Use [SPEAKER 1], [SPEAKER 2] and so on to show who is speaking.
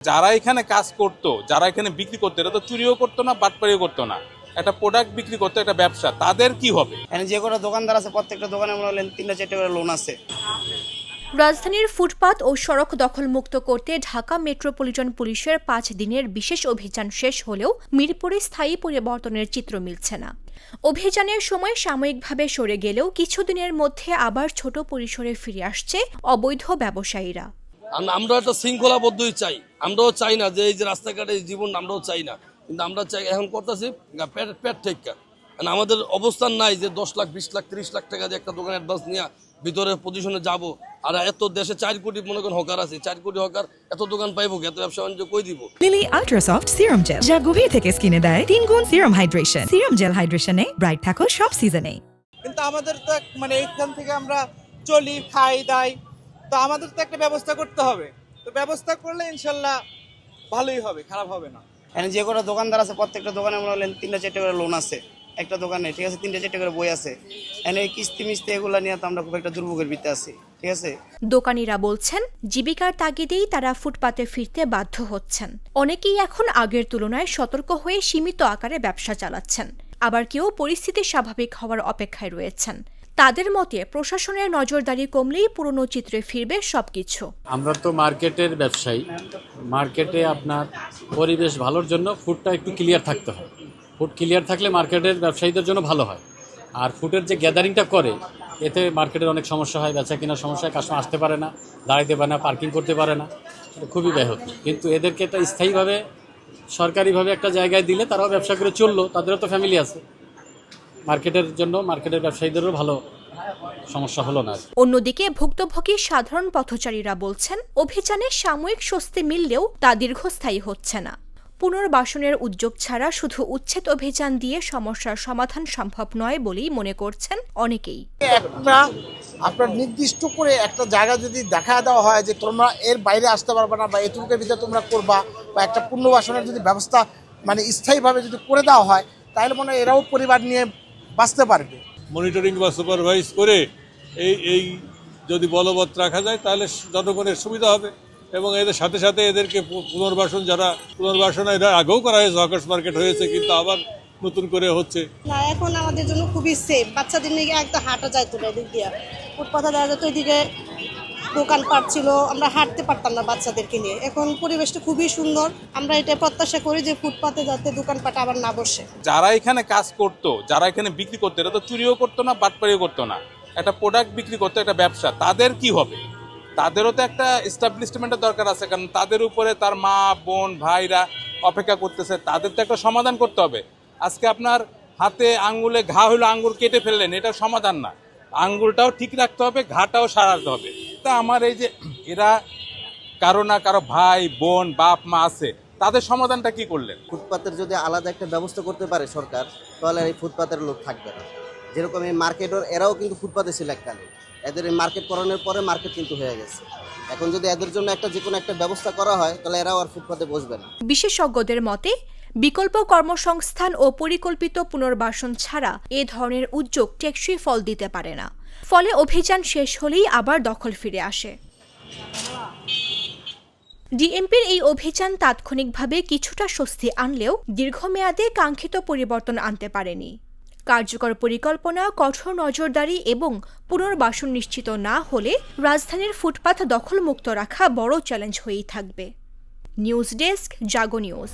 [SPEAKER 1] যারা এখানে কাজ করতো, যারা এখানে বিক্রি করতো, এটা তো চুরিও করতো না, বাটপাড়িও করতো না, একটা প্রোডাক্ট বিক্রি করতো, একটা ব্যবসা, তাদের কি হবে?
[SPEAKER 2] যে কোনো দোকানদার আছে প্রত্যেকটা দোকানে মনে হলেন 3-4টা করে লোন আছে।
[SPEAKER 3] রাজধানীর ফুটপাত ও সড়ক দখলমুক্ত করতে ঢাকা মেট্রোপলিটন পুলিশের 5 দিনের বিশেষ অভিযান শেষ হলেও মিরপুরে স্থায়ী পরিবর্তনের চিত্র মিলছে না। অভিযানের সময় সাময়িকভাবে সরে গেলেও কিছুদিনের মধ্যে আবার ছোট পরিসরে ফিরে আসছে অবৈধ ব্যবসায়ীরা।
[SPEAKER 4] আমরা একটা শৃঙ্খলাবদ্ধই চাই, আমরাও চাই না যে এই যে রাস্তাঘাটে জীবন আমরাও চাই না, কিন্তু আমরা চাই এখন করতেছি পেট ঠেকা। আমাদের অবস্থান নাই যে 10 লাখ 20 লাখ 30 লাখ টাকা দিয়ে একটা দোকানে অ্যাডভান্স নিয়ে ভিতরে পজিশনে যাব। আর এত দেশে 4 কোটি মনে করেন হকার আছে, 4 কোটি হকার এত দোকান পাইবো, এত ব্যবসা বাণিজ্য কই দিব?
[SPEAKER 5] Lily ultra soft serum gel, যা গভীর থেকে স্কিনে দেয় 3 গুণ সিরাম হাইড্রেশন। সিরাম জেল হাইড্রেশনে ব্রাইট থাকো সব সিজনে।
[SPEAKER 6] কিন্তু আমাদের তো এইখান থেকে আমরা চলি, খাই দাই, তো আমাদের তো একটা ব্যবস্থা করতে হবে। তো ব্যবস্থা করলে ইনশাল্লাহ ভালোই হবে, খারাপ হবে না।
[SPEAKER 2] যে কোনো দোকানদার আছে প্রত্যেকটা দোকানে মনে হলেন 3-4টা করে লোন আছে একটা দোকানে, ঠিক আছে, 3-4টা করে বই আছে। কিস্তি মিস্তি এগুলো নিয়ে তো আমরা খুব একটা দুর্ভোগের ভিতরে আছি, ঠিক আছে।
[SPEAKER 3] দোকানিরা বলছেন, জীবিকার তাগিদেই তারা ফুটপাতে ফিরতে বাধ্য হচ্ছেন। অনেকেই এখন আগের তুলনায় সতর্ক হয়ে সীমিত আকারে ব্যবসা চালাচ্ছেন, আবার কেউ পরিস্থিতি স্বাভাবিক হওয়ার অপেক্ষায় রয়েছেন। তাদের মতে প্রশাসনের নজরদারি কমলেই পুরনো চিত্রে ফিরবে সবকিছু।
[SPEAKER 7] আমরা তো মার্কেটের ব্যবসায়ী, মার্কেটে আপনার পরিবেশ ভালোর জন্য ফুডটা একটু ক্লিয়ার থাকতে হয়। ফুড ক্লিয়ার থাকলে মার্কেটের ব্যবসায়ীদের জন্য ভালো হয়। আর ফুডের যে গ্যাদারিংটা করে, এতে মার্কেটের অনেক সমস্যা হয়, বেচা কেনার সমস্যায় কাস্টমার আসতে পারে না, দাঁড়াইতে পারে না, পার্কিং করতে পারে না, খুবই ব্যাহত। কিন্তু এদেরকে একটা স্থায়ীভাবে সরকারিভাবে একটা জায়গায় দিলে তারাও ব্যবসা করে চললো, তাদেরও তো ফ্যামিলি আছে। মার্কেটের জন্য মার্কেটের ব্যবসায়ীদেরও ভালো, সমস্যা হলো না।
[SPEAKER 3] অন্যদিকে ভুক্তভোগী সাধারণ পথচারীরা বলছেন, অভিযানে সাময়িক স্বস্তি মিললেও তা দীর্ঘস্থায়ী হচ্ছে না। পুনর্বাসনের উদ্যোগ ছাড়া শুধু উচ্ছেদ অভিযান দিয়ে সমস্যার সমাধান সম্ভব নয় বলেই মনে করছেন অনেকেই।
[SPEAKER 8] একটা আপনার নির্দিষ্ট করে একটা জায়গা যদি দেখা দেওয়া হয় যে তোমরা এর বাইরে আসতে পারবে না বা এটুকুর ভিতরে তোমরা করবা, বা একটা পুনর্বাসনের যদি ব্যবস্থা স্থায়ীভাবে যদি করে দেওয়া হয়, তাহলে মনে হয় এরাও পরিবার নিয়ে বাঁচতে পারবে।
[SPEAKER 9] মনিটরিং বা সুপারভাইজ করে এই যদি বলবৎ রাখা যায় তাহলে জনগণের সুবিধা হবে, এবং এদের সাথে সাথে এদেরকে পুনর্বাসন এরা আগেও করা হয়েছে, হকার্স মার্কেট হয়েছে, কিন্তু আবার নতুন করে হচ্ছে
[SPEAKER 10] না। এখন আমাদের জন্য খুবই সেফ, বাচ্চাদের নিয়ে একদম হাঁটা যাইতো না, এদিক দিয়ে ফুটপাথে দেখা যেত, এদিকে দোকানপাট ছিল, আমরা হাঁটতে পারতাম না বাচ্চাদেরকে নিয়ে। এখন পরিবেশটা খুবই সুন্দর, আমরা এটা প্রত্যাশা করি যে ফুটপাতে যাতে দোকানপাট আবার না বসে।
[SPEAKER 1] যারা এখানে কাজ করতো, যারা এখানে বিক্রি করতো, এটা তো চুরিও করতো না, বাটপাড়িও করতো না, একটা প্রোডাক্ট বিক্রি করতো, একটা ব্যবসা, তাদের কি হবে? তাদেরও তো একটা এস্টাবলিশমেন্টের দরকার আছে, কারণ তাদের উপরে তার মা বোন ভাইরা অপেক্ষা করতেছে, তাদের তো একটা সমাধান করতে হবে। আজকে আপনার হাতে আঙ্গুলে ঘা হলো, আঙ্গুর কেটে ফেললেন, এটা সমাধান না, আঙ্গুলটাও ঠিক রাখতে হবে, ঘাটাও সারাতে হবে। তা আমার এই যে এরা কারো না কারো ভাই বোন বাপ মা আছে, তাদের সমাধানটা কি করলেন?
[SPEAKER 2] ফুটপাতের যদি আলাদা একটা ব্যবস্থা করতে পারে সরকার, তাহলে এই ফুটপাতের লোক থাকবে না। যেরকম এই মার্কেটের, এরাও কিন্তু ফুটপাতে ছিল এককালে, এদের এই মার্কেট করানোর পরে মার্কেট কিন্তু হয়ে গেছে। এখন যদি এদের জন্য যে কোনো একটা ব্যবস্থা করা হয়, তাহলে এরাও আর ফুটপাতে বসবে না।
[SPEAKER 3] বিশেষজ্ঞদের মতে, বিকল্প কর্মসংস্থান ও পরিকল্পিত পুনর্বাসন ছাড়া এ ধরনের উদ্যোগ টেকসই ফল দিতে পারে না। ফলে অভিযান শেষ হলেই আবার দখল ফিরে আসে। ডিএমপির এই অভিযান তাৎক্ষণিকভাবে কিছুটা স্বস্তি আনলেও দীর্ঘমেয়াদে কাঙ্ক্ষিত পরিবর্তন আনতে পারেনি। কার্যকর পরিকল্পনা, কঠোর নজরদারি এবং পুনর্বাসন নিশ্চিত না হলে রাজধানীর ফুটপাত দখলমুক্ত রাখা বড় চ্যালেঞ্জ হয়েই থাকবে। নিউজ ডেস্ক, জাগো নিউজ।